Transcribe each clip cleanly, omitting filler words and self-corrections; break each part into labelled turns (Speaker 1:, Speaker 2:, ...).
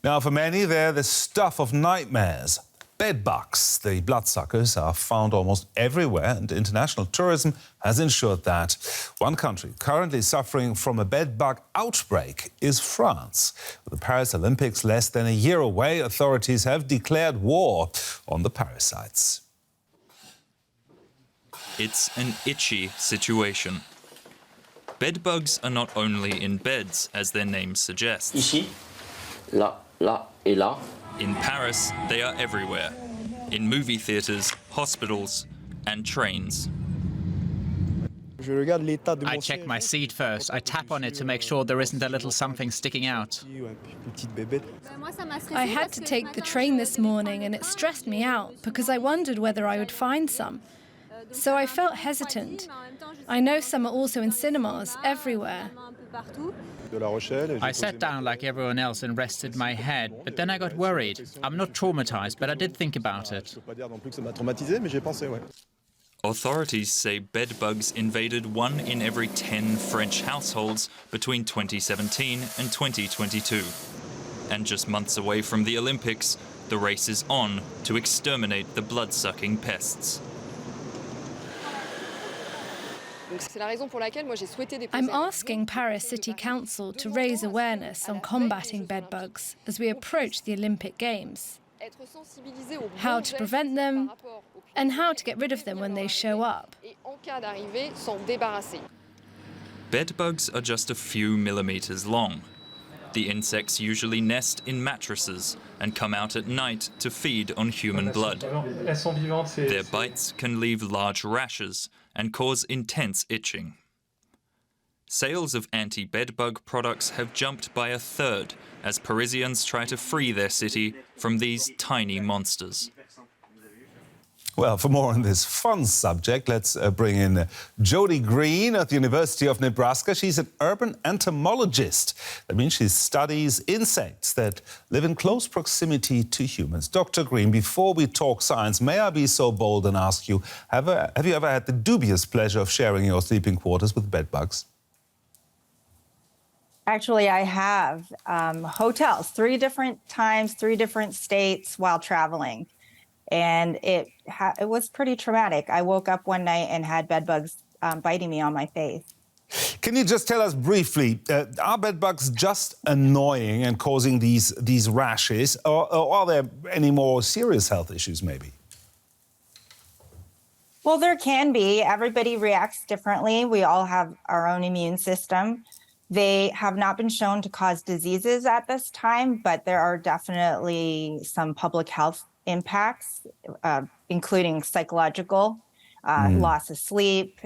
Speaker 1: Now, for many, they're the stuff of nightmares. Bedbugs, the bloodsuckers, are found almost everywhere, and international tourism has ensured that. One country currently suffering from a bedbug outbreak is France. With the Paris Olympics less than a year away, authorities have declared war on the parasites.
Speaker 2: It's an itchy situation. Bedbugs are not only in beds, as their name suggests.
Speaker 3: Ici, là, là et là.
Speaker 2: In Paris, they are everywhere. In movie theatres, hospitals, and trains.
Speaker 4: I check my seat first. I tap on it to make sure there isn't a little something sticking out.
Speaker 5: I had to take the train this morning and it stressed me out because I wondered whether I would find some. So I felt hesitant. I know some are also in cinemas everywhere.
Speaker 4: I sat down like everyone else and rested my head, but then I got worried. I'm not traumatized, but I did think about it.
Speaker 2: Authorities say bedbugs invaded 1 in every 10 French households between 2017 and 2022. And just months away from the Olympics, the race is on to exterminate the blood-sucking pests.
Speaker 5: I'm asking Paris City Council to raise awareness on combating bedbugs as we approach the Olympic Games. How to prevent them and how to get rid of them when they show up.
Speaker 2: Bedbugs are just a few millimeters long. The insects usually nest in mattresses and come out at night to feed on human blood. Their bites can leave large rashes and cause intense itching. Sales of anti-bedbug products have jumped by 1/3 as Parisians try to free their city from these tiny monsters.
Speaker 1: Well, for more on this fun subject, let's bring in Jodie Green at the University of Nebraska. She's an urban entomologist. That means she studies insects that live in close proximity to humans. Dr. Green, before we talk science, may I be so bold and ask you, have you ever had the dubious pleasure of sharing your sleeping quarters with bedbugs?
Speaker 6: Actually, I have. Hotels, 3 different times, 3 different states while traveling. And it was pretty traumatic. I woke up one night and had bedbugs biting me on my face.
Speaker 1: Can you just tell us briefly, are bedbugs just annoying and causing these rashes, or are there any more serious health issues maybe?
Speaker 6: Well, there can be. Everybody reacts differently. We all have our own immune system. They have not been shown to cause diseases at this time, but there are definitely some public health impacts, including psychological, loss of sleep,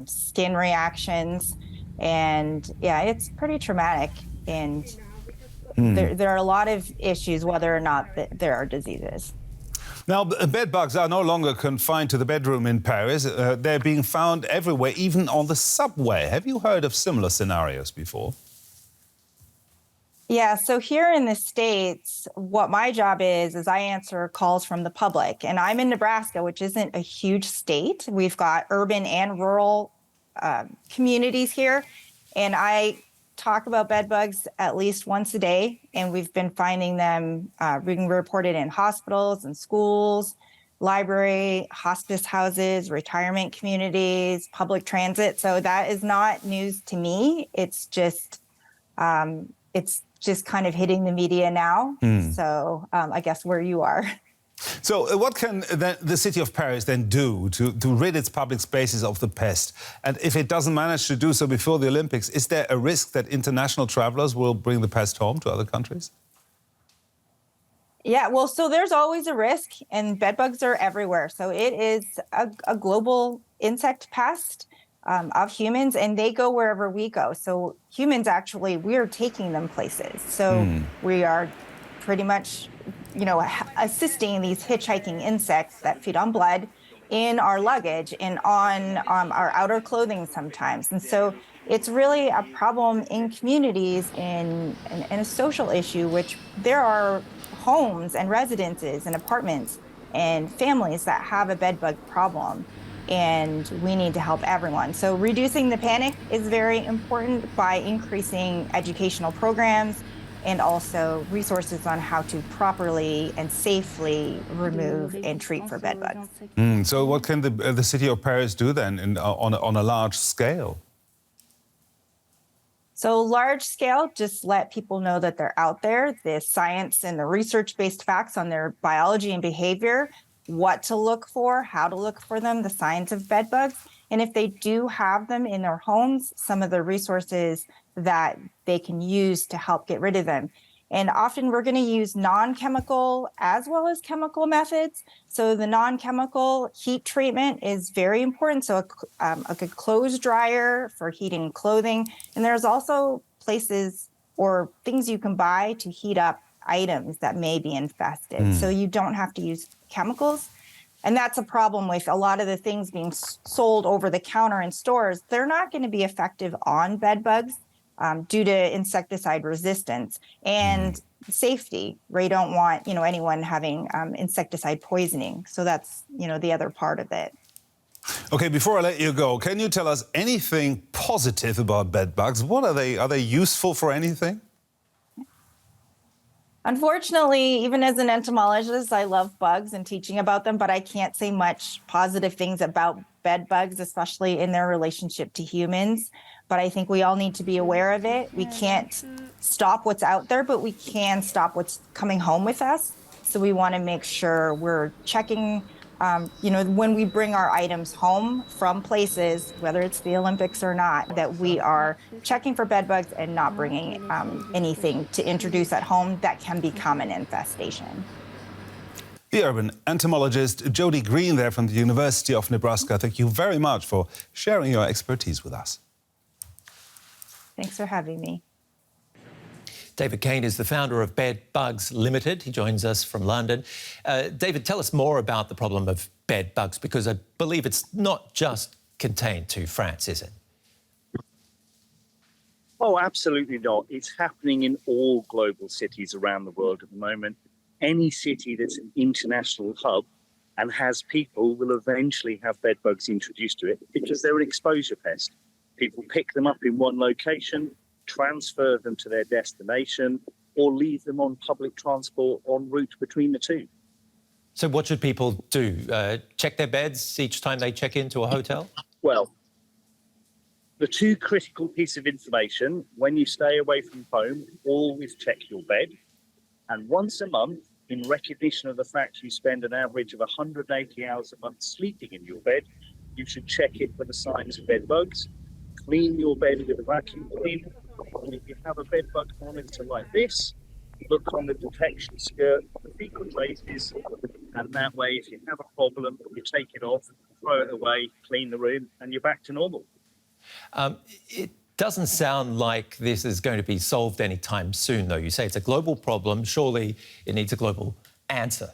Speaker 6: skin reactions, and yeah, it's pretty traumatic. And there are a lot of issues whether or not there are diseases.
Speaker 1: Now, bedbugs are no longer confined to the bedroom in Paris. They're being found everywhere, even on the subway. Have you heard of similar scenarios before?
Speaker 6: Yeah, so here in the States, what my job is I answer calls from the public. And I'm in Nebraska, which isn't a huge state. We've got urban and rural communities here. And I talk about bedbugs at least once a day. And we've been finding them being reported in hospitals and schools, library, hospice houses, retirement communities, public transit. So that is not news to me. It's just kind of hitting the media now. So I guess where you are.
Speaker 1: So what can the city of Paris then do to rid its public spaces of the pest? And if it doesn't manage to do so before the Olympics, is there a risk that international travelers will bring the pest home to other countries?
Speaker 6: Yeah, well, so there's always a risk, and bedbugs are everywhere. So it is a global insect pest of humans, and they go wherever we go. So humans, actually, we're taking them places. So we are pretty much, assisting these hitchhiking insects that feed on blood in our luggage and on our outer clothing sometimes. And so it's really a problem in communities and a social issue, which there are homes and residences and apartments and families that have a bedbug problem. And we need to help everyone. So reducing the panic is very important by increasing educational programs and also resources on how to properly and safely remove and treat for bedbugs.
Speaker 1: So what can the city of Paris do then on a large scale?
Speaker 6: So large scale, just let people know that they're out there, the science and the research-based facts on their biology and behavior, what to look for, how to look for them, the signs of bedbugs. And if they do have them in their homes, some of the resources that they can use to help get rid of them. And often we're going to use non-chemical as well as chemical methods. So the non-chemical heat treatment is very important. So a good clothes dryer for heating clothing. And there's also places or things you can buy to heat up items that may be infested. So you don't have to use chemicals. And that's a problem with a lot of the things being sold over the counter in stores. They're not going to be effective on bedbugs due to insecticide resistance and safety. We don't want, anyone having insecticide poisoning. So that's, the other part of it.
Speaker 1: Okay, before I let you go, can you tell us anything positive about bedbugs? What are they? Are they useful for anything?
Speaker 6: Unfortunately, even as an entomologist, I love bugs and teaching about them, but I can't say much positive things about bed bugs, especially in their relationship to humans. But I think we all need to be aware of it. We can't stop what's out there, but we can stop what's coming home with us. So we want to make sure we're checking, when we bring our items home from places, whether it's the Olympics or not, that we are checking for bed bugs and not bringing anything to introduce at home that can become an infestation.
Speaker 1: The urban entomologist Jodie Green there from the University of Nebraska. Thank you very much for sharing your expertise with us.
Speaker 6: Thanks for having me.
Speaker 7: David Kane is the founder of Bedbugs Limited. He joins us from London. David, tell us more about the problem of bed bugs, because I believe it's not just contained to France, is it?
Speaker 8: Oh, absolutely not. It's happening in all global cities around the world at the moment. Any city that's an international hub and has people will eventually have bed bugs introduced to it because they're an exposure pest. People pick them up in one location, transfer them to their destination, or leave them on public transport en route between the two.
Speaker 7: So what should people do? Check their beds each time they check into a hotel?
Speaker 8: Well, the two critical pieces of information: when you stay away from home, always check your bed. And once a month, in recognition of the fact you spend an average of 180 hours a month sleeping in your bed, you should check it for the signs of bed bugs. Clean your bed with a vacuum cleaner. And if you have a bed bug monitor like this, look on the detection skirt for the fecal traces, and that way, if you have a problem, you take it off, throw it away, clean the room, and you're back to normal.
Speaker 7: It doesn't sound like this is going to be solved anytime soon, though. You say it's a global problem. Surely it needs a global answer.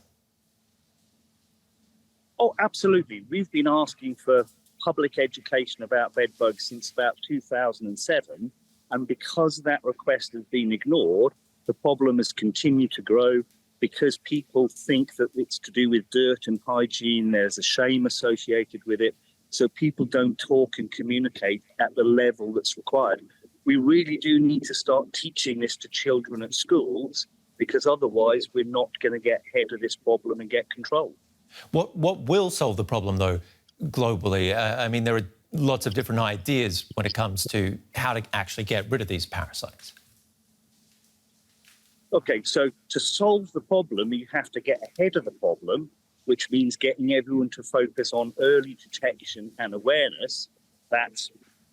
Speaker 8: Oh, absolutely. We've been asking for public education about bed bugs since about 2007. And because that request has been ignored, the problem has continued to grow because people think that it's to do with dirt and hygiene. There's a shame associated with it. So people don't talk and communicate at the level that's required. We really do need to start teaching this to children at schools, because otherwise we're not going to get ahead of this problem and get control.
Speaker 7: What will solve the problem, though, globally? I mean, there are lots of different ideas when it comes to how to actually get rid of these parasites.
Speaker 8: Okay, so to solve the problem, you have to get ahead of the problem, which means getting everyone to focus on early detection and awareness. That's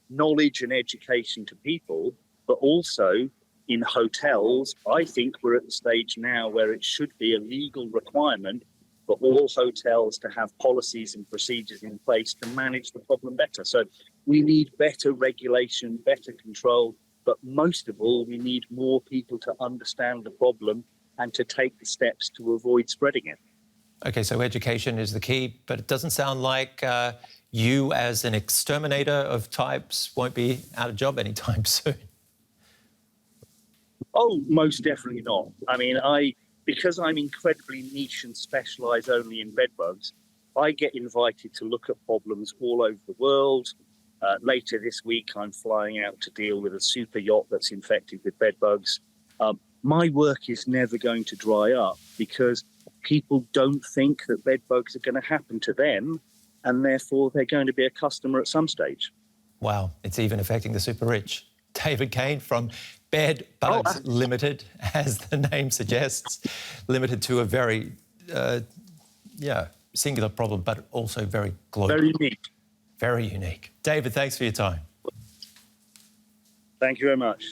Speaker 8: knowledge and education to people, but also in hotels. I think we're at the stage now where it should be a legal requirement for all hotels to have policies and procedures in place to manage the problem better. So we need better regulation, better control, but most of all, we need more people to understand the problem and to take the steps to avoid spreading it.
Speaker 7: OK, so education is the key, but it doesn't sound like you as an exterminator of types won't be out of job anytime soon.
Speaker 8: Oh, most definitely not. I mean, because I'm incredibly niche and specialise only in bedbugs, I get invited to look at problems all over the world. Later this week, I'm flying out to deal with a super yacht that's infected with bedbugs. my work is never going to dry up because people don't think that bed bugs are going to happen to them, and therefore they're going to be a customer at some stage.
Speaker 7: Wow, it's even affecting the super rich. David Kane from Bedbugs Limited, as the name suggests, limited to a very, singular problem, but also very global.
Speaker 8: Very unique.
Speaker 7: Very unique. David, thanks for your time.
Speaker 8: Thank you very much.